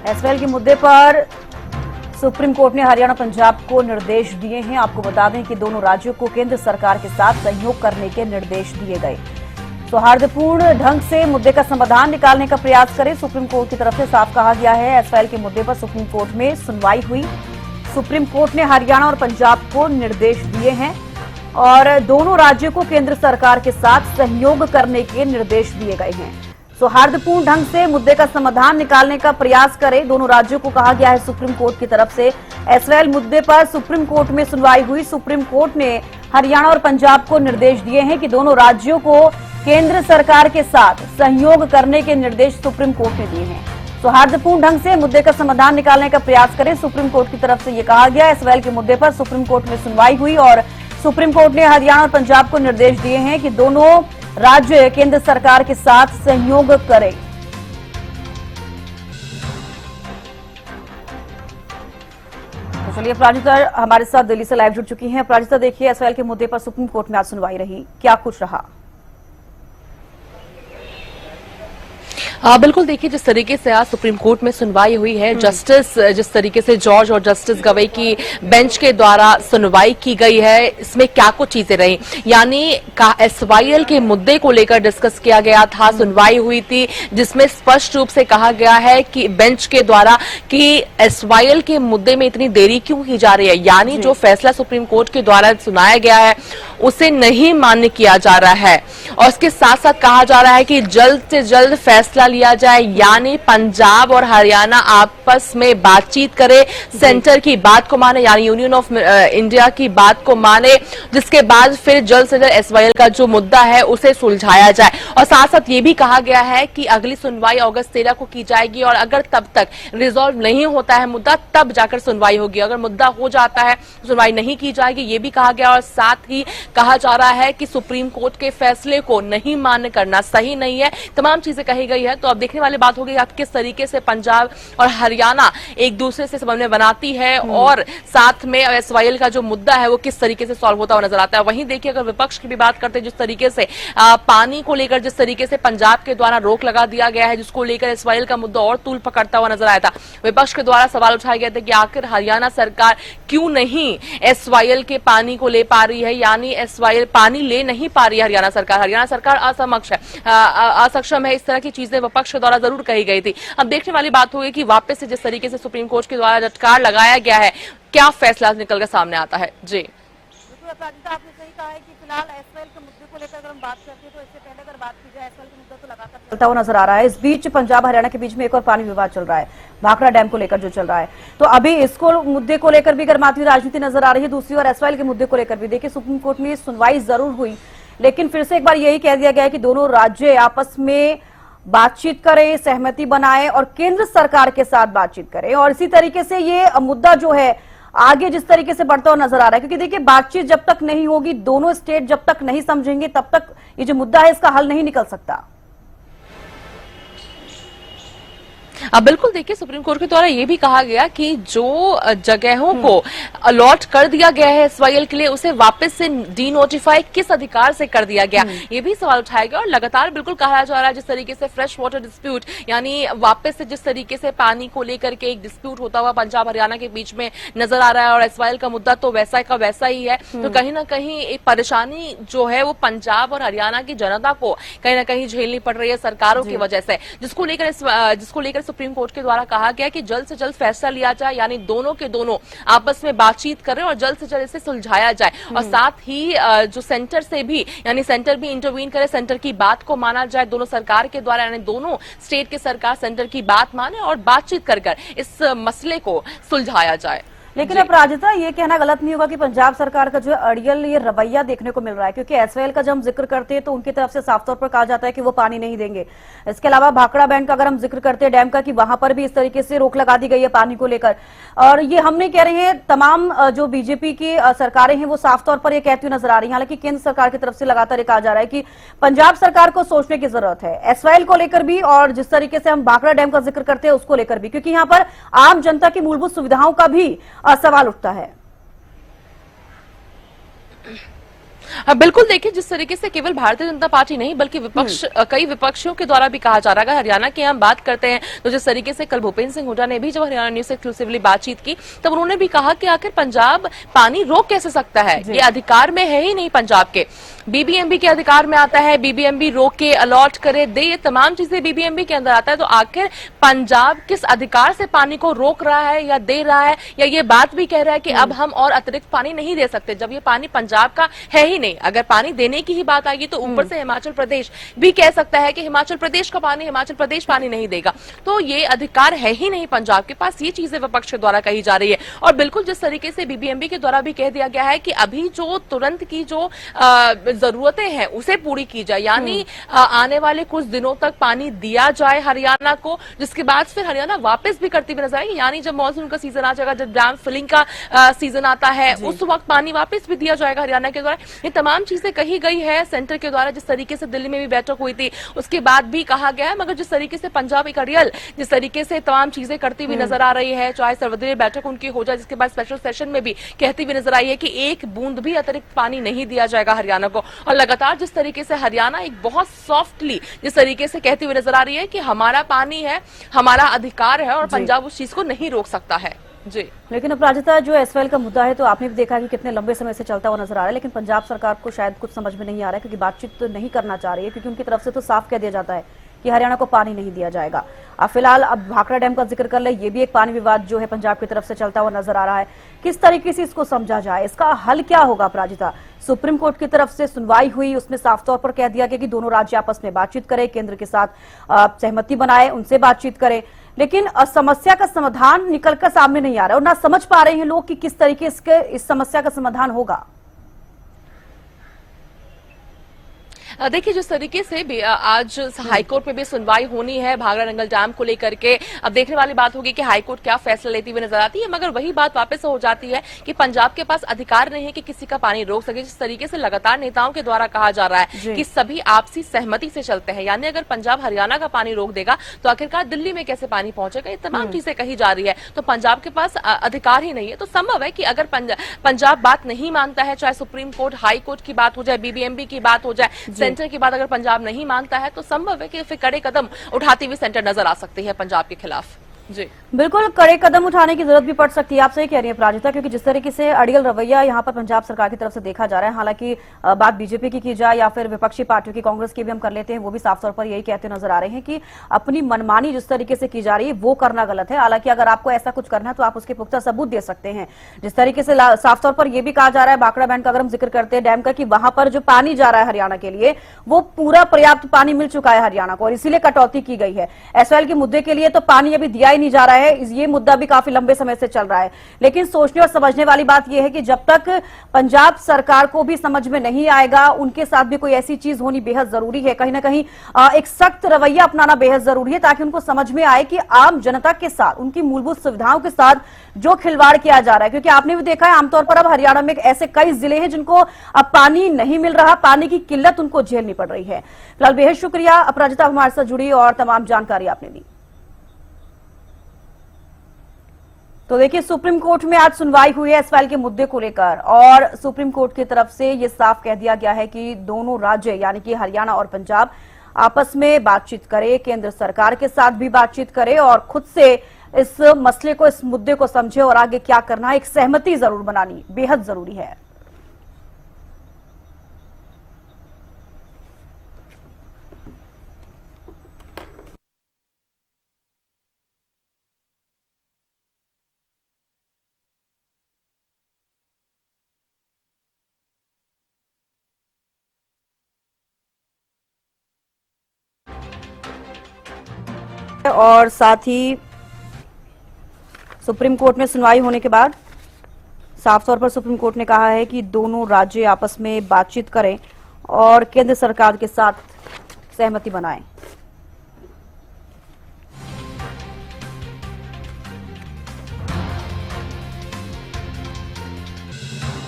SYL के मुद्दे पर सुप्रीम कोर्ट ने हरियाणा पंजाब को निर्देश दिए हैं। आपको बता दें कि दोनों राज्यों को केंद्र सरकार के साथ सहयोग करने के निर्देश दिए गए। सौहार्दपूर्ण ढंग से मुद्दे का समाधान निकालने का प्रयास करें, सुप्रीम कोर्ट की तरफ से साफ कहा गया है। एसवाईएल के मुद्दे पर सुप्रीम कोर्ट में सुनवाई हुई। सुप्रीम कोर्ट ने हरियाणा और पंजाब को निर्देश दिए हैं और दोनों राज्यों को केंद्र सरकार के साथ सहयोग करने के निर्देश दिए गए हैं। सौहार्दपूर्ण ढंग से मुद्दे का समाधान निकालने का प्रयास करें, दोनों राज्यों को कहा गया है सुप्रीम कोर्ट की तरफ से। एसवाईएल मुद्दे पर सुप्रीम कोर्ट में सुनवाई हुई। सुप्रीम कोर्ट ने हरियाणा और पंजाब को निर्देश दिए हैं कि दोनों राज्यों को केंद्र सरकार के साथ सहयोग करने के निर्देश सुप्रीम कोर्ट ने दिए हैं। सौहार्दपूर्ण ढंग से मुद्दे का समाधान निकालने का प्रयास करें, सुप्रीम कोर्ट की तरफ से यह कहा गया। एसवाईएल के मुद्दे पर सुप्रीम कोर्ट में सुनवाई हुई और सुप्रीम कोर्ट ने हरियाणा और पंजाब को निर्देश दिए हैं कि दोनों राज्य केंद्र सरकार के साथ सहयोग करें। तो चलिए, अपराजिता हमारे साथ दिल्ली से लाइव जुड़ चुकी हैं। अपराजिता, देखिए एसवाईएल के मुद्दे पर सुप्रीम कोर्ट में आज सुनवाई रही, क्या कुछ रहा? बिल्कुल, देखिए जिस तरीके से आज सुप्रीम कोर्ट में सुनवाई हुई है, जस्टिस जिस तरीके से जॉर्ज और जस्टिस गवई की बेंच के द्वारा सुनवाई की गई है, इसमें क्या कुछ चीजें रही, यानी एसवाईएल के मुद्दे को लेकर डिस्कस किया गया था, सुनवाई हुई थी, जिसमें स्पष्ट रूप से कहा गया है कि बेंच के द्वारा कि एसवाईएल के मुद्दे में इतनी देरी क्यों की जा रही है, यानी जो फैसला सुप्रीम कोर्ट के द्वारा सुनाया गया है उसे नहीं मान्य किया जा रहा है। और इसके साथ साथ कहा जा रहा है कि जल्द से जल्द फैसला लिया जाए, यानी पंजाब और हरियाणा आपस में बातचीत करे, सेंटर की बात को माने, यानी यूनियन ऑफ इंडिया की बात को माने, जिसके बाद फिर जल्द से जल्द एसवाईएल का जो मुद्दा है उसे सुलझाया जाए। और साथ साथ ये भी कहा गया है कि अगली सुनवाई अगस्त 13 को की जाएगी और अगर तब तक रिजॉल्व नहीं होता है मुद्दा, तब जाकर सुनवाई होगी। अगर मुद्दा हो जाता है तो सुनवाई नहीं की जाएगी, ये भी कहा गया। और साथ ही कहा जा रहा है कि सुप्रीम कोर्ट के फैसले को नहीं मान्य करना सही नहीं है, तमाम चीजें कही गई है। तो अब देखने वाली बात होगी आप किस तरीके से पंजाब और हरियाणा एक दूसरे से समन्वय बनाती है और साथ में एसवाईएल का जो मुद्दा है वो किस तरीके से सॉल्व होता हुआ नजर आता है। वहीं देखिए, अगर विपक्ष की भी बात करते हैं, जिस तरीके से पानी को लेकर जिस तरीके से पंजाब के द्वारा रोक लगा दिया गया है, जिसको लेकर एसवाईएल का मुद्दा और तूल पकड़ता हुआ नजर आया था। विपक्ष के द्वारा सवाल उठाया गया था कि आखिर हरियाणा सरकार क्यों नहीं एसवाईएल के पानी को ले पा रही है, यानी एसवाईएल पानी ले नहीं पा रही है हरियाणा सरकार असक्षम है। इस तरह की चीजें विपक्ष के द्वारा जरूर कही गई थी। अब देखने वाली बात होगी कि वापस से जिस तरीके से सुप्रीम कोर्ट के द्वारा झटकार लगाया गया है, क्या फैसला निकलकर सामने आता है। जी आपने सही कहा है कि फिलहाल एसवाईएल के मुद्दे को लेकर अगर हम बात करते हैं तो इससे पहले अगर बात की जाए, एसवाईएल का मुद्दा तो लगातार चलता हुआ नजर आ रहा है। इस बीच पंजाब हरियाणा के बीच में एक और पानी विवाद चल रहा है, भाखड़ा डैम को लेकर जो चल रहा है। तो अभी इसको मुद्दे को लेकर भी गर्माती हुई राजनीति नजर आ रही है। दूसरी ओर एसवाईएल के मुद्दे को लेकर भी देखिए, सुप्रीम कोर्ट में सुनवाई जरूर हुई, लेकिन फिर से एक बार यही कह दिया गया है कि दोनों राज्य आपस में बातचीत करें, सहमति बनाएं और केंद्र सरकार के साथ बातचीत करें। और इसी तरीके से ये मुद्दा जो है आगे जिस तरीके से बढ़ता हुआ नजर आ रहा है, क्योंकि देखिए बातचीत जब तक नहीं होगी, दोनों स्टेट जब तक नहीं समझेंगे, तब तक ये जो मुद्दा है इसका हल नहीं निकल सकता। अब बिल्कुल देखिए, सुप्रीम कोर्ट के द्वारा ये भी कहा गया कि जो जगहों को अलॉट कर दिया गया है एसवाईएल के लिए, उसे वापस से डीनोटिफाई किस अधिकार से कर दिया गया, ये भी सवाल उठाया गया। और लगातार बिल्कुल कहा जा रहा है जिस तरीके से फ्रेश वाटर डिस्प्यूट, यानी वापस से जिस तरीके से पानी को लेकर के एक डिस्प्यूट होता हुआ पंजाब हरियाणा के बीच में नजर आ रहा है और एसवाईएल का मुद्दा तो वैसा का वैसा ही है। तो कहीं ना कहीं एक परेशानी जो है वो पंजाब और हरियाणा की जनता को कहीं ना कहीं झेलनी पड़ रही है सरकारों की वजह से, जिसको लेकर सुप्रीम कोर्ट के द्वारा कहा गया कि जल्द से जल्द फैसला लिया जाए, यानी दोनों के दोनों आपस में बातचीत करें और जल्द से जल्द इसे सुलझाया जाए। और साथ ही जो सेंटर से भी, यानी सेंटर भी इंटरवीन करे, सेंटर की बात को माना जाए दोनों सरकार के द्वारा, यानी दोनों स्टेट के सरकार सेंटर की बात माने और बातचीत कर इस मसले को सुलझाया जाए। लेकिन अपराजिता, ये कहना गलत नहीं होगा कि पंजाब सरकार का जो अड़ियल ये रवैया देखने को मिल रहा है, क्योंकि एसवाईएल का जब हम जिक्र करते हैं तो उनकी तरफ से साफ तौर पर कहा जाता है कि वो पानी नहीं देंगे। इसके अलावा भाखड़ा बैंक का अगर हम जिक्र करते हैं डैम का, कि वहां पर भी इस तरीके से रोक लगा दी गई है पानी को लेकर। और ये हम नहीं कह रहे हैं, तमाम जो बीजेपी की सरकारें हैं वो साफ तौर पर ये कहती हुई नजर आ रही है। हालांकि केंद्र सरकार की तरफ से लगातार ये कहा जा रहा है कि पंजाब सरकार को सोचने की जरूरत है, एसवाईएल को लेकर भी और जिस तरीके से हम भाखड़ा डैम का जिक्र करते हैं उसको लेकर भी, क्योंकि यहाँ पर आम जनता की मूलभूत सुविधाओं का भी सवाल उठता है। बिल्कुल देखिए, जिस तरीके से केवल भारतीय जनता पार्टी नहीं बल्कि विपक्ष कई विपक्षियों के द्वारा भी कहा जा रहा है, हरियाणा की हम बात करते हैं तो जिस तरीके से कल भूपेंद्र सिंह हुड्डा ने भी जब हरियाणा न्यूज से एक्सक्लूसिवली बातचीत की तब उन्होंने भी कहा कि आखिर पंजाब पानी रोक कैसे सकता है, ये अधिकार में है ही नहीं पंजाब के, बीबीएमबी के अधिकार में आता है, बीबीएमबी रोक के अलॉट करे दे, ये तमाम चीजें बीबीएमबी के अंदर आता है। तो आखिर पंजाब किस अधिकार से पानी को रोक रहा है या दे रहा है, या ये बात भी कह रहा है कि अब हम और अतिरिक्त पानी नहीं दे सकते, जब ये पानी पंजाब का है ही नहीं। अगर पानी देने की ही बात आएगी तो ऊपर से हिमाचल प्रदेश भी कह सकता है कि हिमाचल प्रदेश का पानी हिमाचल प्रदेश पानी नहीं देगा, तो ये अधिकार है ही नहीं पंजाब के पास, ये चीजें विपक्ष के द्वारा कही जा रही है। और बिल्कुल जिस तरीके से बीबीएमबी के द्वारा भी कह दिया गया है कि अभी जो तुरंत की जो जरूरतें हैं उसे पूरी की जाए, यानी आने वाले कुछ दिनों तक पानी दिया जाए हरियाणा को, जिसके बाद फिर हरियाणा वापस भी करती हुई नजर आएगी, यानी जब मानसून का सीजन आ जाएगा, जब डैम फिलिंग का सीजन आता है उस वक्त पानी वापस भी दिया जाएगा हरियाणा के द्वारा। ये तमाम चीजें कही गई है सेंटर के द्वारा, जिस तरीके से दिल्ली में भी बैठक हुई थी उसके बाद भी कहा गया है, मगर जिस तरीके से पंजाब एक अड़ियल जिस तरीके से तमाम चीजें करती हुई नजर आ रही है, चाहे सर्वदलीय बैठक उनकी हो जाए, जिसके बाद स्पेशल सेशन में भी कहती हुई नजर आई है कि एक बूंद भी अतिरिक्त पानी नहीं दिया जाएगा हरियाणा को। और लगातार जिस तरीके से हरियाणा एक बहुत सॉफ्टली जिस तरीके से कहती हुई नजर आ रही है कि हमारा पानी है, हमारा अधिकार है और पंजाब उस चीज को नहीं रोक सकता है। जी, लेकिन अपराजिता, जो एसवाईएल का मुद्दा है तो आपने भी देखा कि कितने लंबे समय से चलता हुआ नजर आ रहा है, लेकिन पंजाब सरकार को शायद कुछ समझ में नहीं आ रहा है क्योंकि बातचीत तो नहीं करना चाह रही है, क्योंकि उनकी तरफ से तो साफ कह दिया जाता है कि हरियाणा को पानी नहीं दिया जाएगा। अब फिलहाल अब भाखड़ा डैम का जिक्र कर ले, ये भी एक पानी विवाद जो है पंजाब की तरफ से चलता हुआ नजर आ रहा है। किस तरीके से इसको समझा जाए, इसका हल क्या होगा अपराजिता? सुप्रीम कोर्ट की तरफ से सुनवाई हुई, उसमें साफ तौर पर कह दिया गया कि दोनों राज्य आपस में बातचीत करें, केंद्र के साथ सहमति बनाए, उनसे बातचीत करें, लेकिन समस्या का समाधान निकलकर सामने नहीं आ रहा है और ना समझ पा रहे हैं लोग कि किस तरीके से इस समस्या का समाधान होगा। देखिए, जिस तरीके से भी आज हाईकोर्ट में भी सुनवाई होनी है भाखड़ा नंगल डैम को लेकर के, अब देखने वाली बात होगी कि हाईकोर्ट क्या फैसला लेती हुई नजर आती है, मगर वही बात वापस हो जाती है कि पंजाब के पास अधिकार नहीं है कि किसी का पानी रोक सके। जिस तरीके से लगातार नेताओं के द्वारा कहा जा रहा है कि सभी आपसी सहमति से चलते हैं, यानी अगर पंजाब हरियाणा का पानी रोक देगा तो आखिरकार दिल्ली में कैसे पानी पहुंचेगा, ये तमाम चीजें कही जा रही है। तो पंजाब के पास अधिकार ही नहीं है, तो संभव है कि अगर पंजाब बात नहीं मानता है, चाहे सुप्रीम कोर्ट, हाई कोर्ट की बात हो जाए, बीबीएमबी की बात हो जाए, सेंटर की बात अगर पंजाब नहीं मानता है तो संभव है कि फिर कड़े कदम उठाती हुई सेंटर नजर आ सकती है पंजाब के खिलाफ। जी, बिल्कुल कड़े कदम उठाने की जरूरत भी पड़ सकती है, आप सही कह रही है अपराजिता, क्योंकि जिस तरीके से अड़ियल रवैया यहाँ पर पंजाब सरकार की तरफ से देखा जा रहा है, हालांकि बात बीजेपी की जाए या फिर विपक्षी पार्टियों की, कांग्रेस की भी हम कर लेते हैं, वो भी साफ तौर पर यही कहते नजर आ रहे हैं कि अपनी मनमानी जिस तरीके से की जा रही है वो करना गलत है। हालांकि अगर आपको ऐसा कुछ करना है तो आप उसके पुख्ता सबूत दे सकते हैं। जिस तरीके से साफ तौर पर यह भी कहा जा रहा है भाखड़ा डैम का, अगर हम जिक्र करते हैं डैम का, कि वहां पर जो पानी जा रहा है हरियाणा के लिए वो पूरा पर्याप्त पानी मिल चुका है हरियाणा को और इसीलिए कटौती की गई है। एसवाईएल के मुद्दे के लिए तो पानी अभी दिया ही नहीं जा रहा है, ये मुद्दा भी काफी लंबे समय से चल रहा है। लेकिन सोचने और समझने वाली बात यह है कि जब तक पंजाब सरकार को भी समझ में नहीं आएगा, उनके साथ भी कोई ऐसी चीज होनी बेहद जरूरी है, कहीं ना कहीं एक सख्त रवैया अपनाना बेहद जरूरी है, ताकि उनको समझ में आए कि आम जनता के साथ, उनकी मूलभूत सुविधाओं के साथ जो खिलवाड़ किया जा रहा है। क्योंकि आपने भी देखा है आमतौर पर अब हरियाणा में ऐसे कई जिले हैं जिनको अब पानी नहीं मिल रहा, पानी की किल्लत उनको झेलनी पड़ रही है। फिलहाल बेहद शुक्रिया अपराजिता, हमारे साथ जुड़ी और तमाम जानकारी आपने दी। तो देखिए, सुप्रीम कोर्ट में आज सुनवाई हुई है एसवाईएल के मुद्दे को लेकर और सुप्रीम कोर्ट की तरफ से यह साफ कह दिया गया है कि दोनों राज्य यानी कि हरियाणा और पंजाब आपस में बातचीत करे, केंद्र सरकार के साथ भी बातचीत करे और खुद से इस मसले को, इस मुद्दे को समझे और आगे क्या करना है, एक सहमति जरूर बनानी बेहद जरूरी है। और साथ ही सुप्रीम कोर्ट में सुनवाई होने के बाद साफ तौर पर सुप्रीम कोर्ट ने कहा है कि दोनों राज्य आपस में बातचीत करें और केंद्र सरकार के साथ सहमति बनाएं।